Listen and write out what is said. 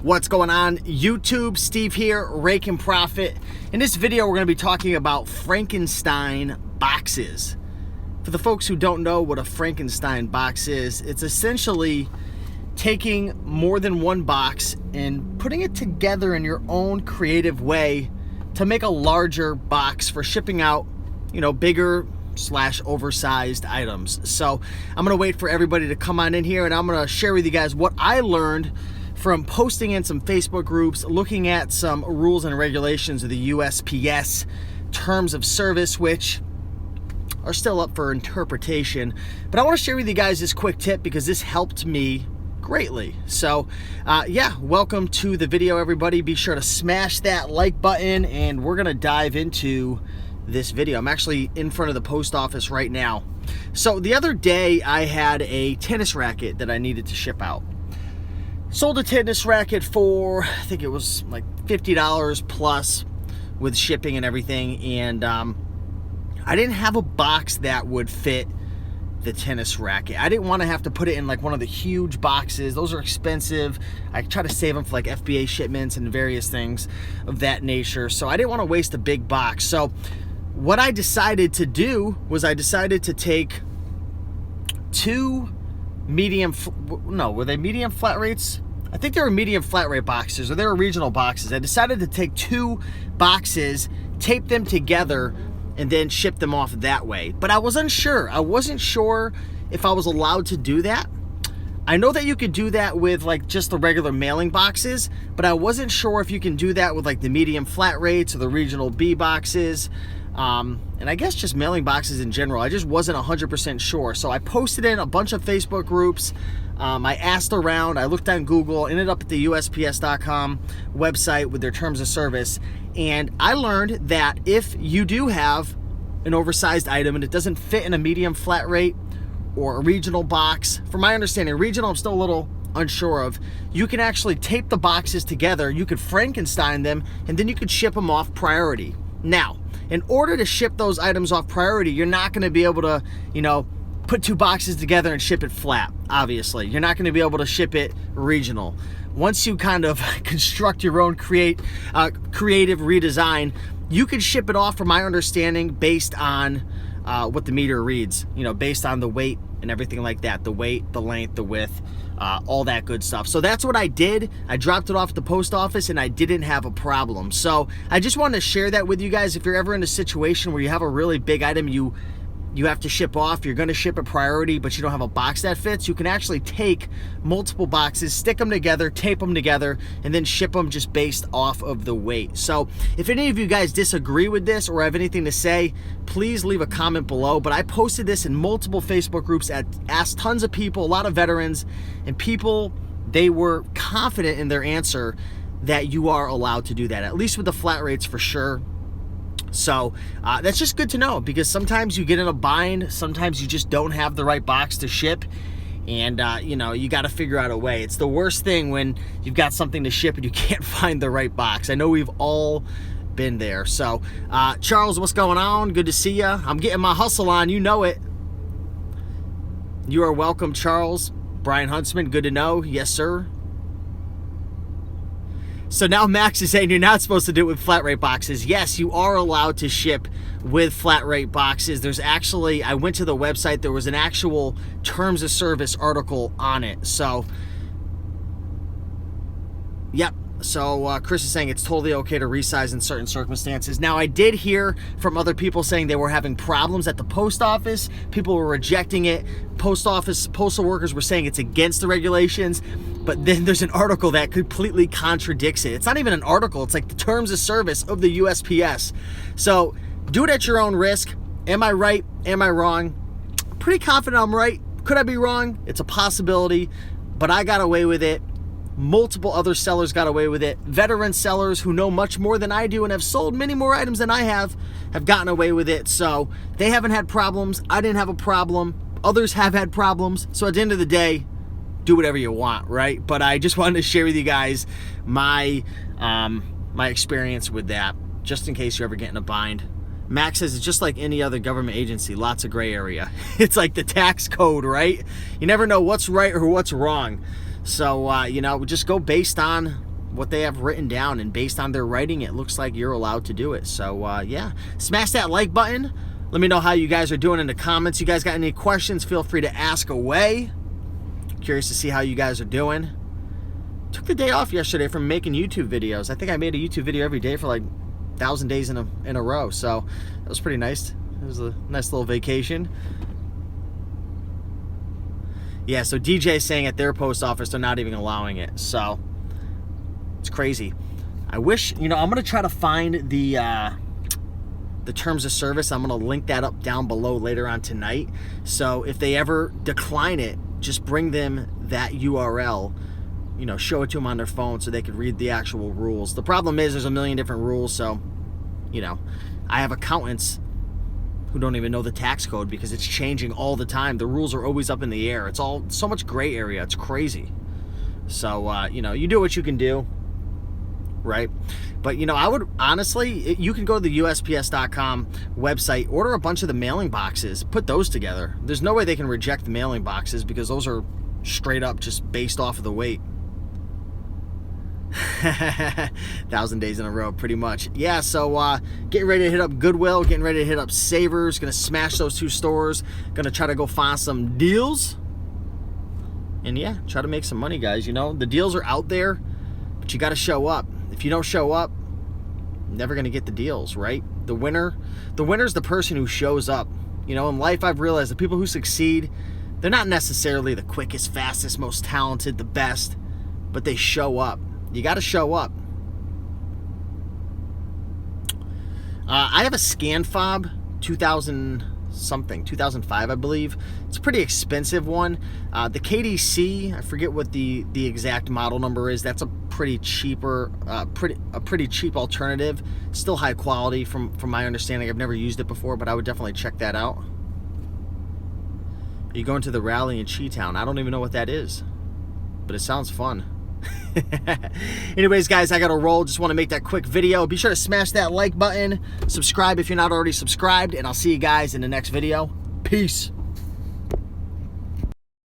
What's going on YouTube? Steve here, Rake and Profit. In this video we're going to be talking about Frankenstein boxes. For the folks who don't know what a Frankenstein box is, it's essentially taking more than one box and putting it together in your own creative way to make a larger box for shipping out, bigger / oversized items. So I'm going to wait for everybody to come on in here and I'm going to share with you guys what I learned from posting in some Facebook groups, looking at some rules and regulations of the USPS terms of service, which are still up for interpretation. But I want to share with you guys this quick tip because this helped me greatly. So welcome to the video, everybody. Be sure to smash that like button and we're going to dive into this video. I'm actually in front of the post office right now. So the other day I had a tennis racket that I needed to ship out. Sold a tennis racket for, I think it was like $50 plus with shipping and everything, and I didn't have a box that would fit the tennis racket. I didn't want to have to put it in like one of the huge boxes. Those are expensive. I try to save them for like FBA shipments and various things of that nature, so I didn't want to waste a big box. So what I decided to do was I decided to take two were they medium flat rates? I think they were medium flat rate boxes, or they were regional boxes. I decided to take two boxes, tape them together, and then ship them off that way. But I was unsure. I wasn't sure if I was allowed to do that. I know that you could do that with like just the regular mailing boxes, but I wasn't sure if you can do that with like the medium flat rates or the regional B boxes. And I guess just mailing boxes in general. I just wasn't 100% sure. So I posted in a bunch of Facebook groups. I asked around, I looked on Google, ended up at the USPS.com website with their terms of service. And I learned that if you do have an oversized item and it doesn't fit in a medium flat rate or a regional box, from my understanding, regional I'm still a little unsure of, you can actually tape the boxes together, you could Frankenstein them, and then you could ship them off priority. Now, in order to ship those items off priority, you're not going to be able to, put two boxes together and ship it flat, obviously. You're not going to be able to ship it regional. Once you kind of construct your own creative redesign, you can ship it off, from my understanding, based on what the meter reads, based on the weight and everything like that, the weight, the length, the width, all that good stuff. So that's what I did. I dropped it off at the post office and I didn't have a problem. So I just wanted to share that with you guys. If you're ever in a situation where you have a really big item you have to ship off, you're going to ship a priority, but you don't have a box that fits, you can actually take multiple boxes, stick them together, tape them together, and then ship them just based off of the weight. So if any of you guys disagree with this or have anything to say, please leave a comment below. But I posted this in multiple Facebook groups, asked tons of people, a lot of veterans, and people, they were confident in their answer that you are allowed to do that, at least with the flat rates for sure. So that's just good to know, because sometimes you get in a bind, sometimes you just don't have the right box to ship, and you got to figure out a way. It's the worst thing when you've got something to ship and you can't find the right box. I know we've all been there. So Charles, what's going on? Good to see you. I'm getting my hustle on, you know it. You are welcome, Charles. Brian Huntsman, good to know. Yes, sir. So now Max is saying you're not supposed to do it with flat rate boxes. Yes, you are allowed to ship with flat rate boxes. There's actually, I went to the website, there was an actual terms of service article on it. So, yep. So Chris is saying it's totally okay to resize in certain circumstances. Now, I did hear from other people saying they were having problems at the post office. People were rejecting it. Postal workers were saying it's against the regulations. But then there's an article that completely contradicts it. It's not even an article. It's like the terms of service of the USPS. So do it at your own risk. Am I right? Am I wrong? Pretty confident I'm right. Could I be wrong? It's a possibility. But I got away with it. Multiple other sellers got away with it. Veteran sellers who know much more than I do and have sold many more items than I have gotten away with it. So they haven't had problems. I didn't have a problem. Others have had problems. So at the end of the day, do whatever you want, right? But I just wanted to share with you guys my experience with that, just in case you ever get in a bind. Max says it's just like any other government agency, lots of gray area. It's like the tax code, right? You never know what's right or what's wrong. So, we just go based on what they have written down, and based on their writing, it looks like you're allowed to do it. So yeah, smash that like button. Let me know how you guys are doing in the comments. You guys got any questions, feel free to ask away. Curious to see how you guys are doing. Took the day off yesterday from making YouTube videos. I think I made a YouTube video every day for like 1,000 days in a row, so that was pretty nice. It was a nice little vacation. Yeah, so DJ is saying at their post office they're not even allowing it, so it's crazy. I wish, you know, I'm gonna try to find the terms of service. I'm gonna link that up down below later on tonight. So if they ever decline it, just bring them that URL. You know, show it to them on their phone so they could read the actual rules. The problem is there's a million different rules, so, you know, I have accountants who don't even know the tax code because it's changing all the time. The rules are always up in the air. It's all so much gray area. It's crazy. So, you know, you do what you can do, right? But, you know, I would honestly, you can go to the USPS.com website, order a bunch of the mailing boxes, put those together. There's no way they can reject the mailing boxes because those are straight up just based off of the weight. 1,000 days in a row, pretty much. Yeah, so getting ready to hit up Goodwill, getting ready to hit up Savers, gonna smash those 2 stores, gonna try to go find some deals, and yeah, try to make some money, guys. You know, the deals are out there, but you gotta show up. If you don't show up, you're never gonna get the deals, right? The winner's the person who shows up. You know, in life I've realized the people who succeed, they're not necessarily the quickest, fastest, most talented, the best, but they show up. You got to show up. I have a ScanFob 2005, I believe. It's a pretty expensive one. The KDC, I forget what the exact model number is. That's a pretty cheaper, pretty cheap alternative. Still high quality from my understanding. I've never used it before, but I would definitely check that out. You're going to the rally in Cheetown. I don't even know what that is, but it sounds fun. Anyways, guys, I gotta roll. Just want to make that quick video. Be sure to smash that like button, subscribe if you're not already subscribed, and I'll see you guys in the next video. Peace.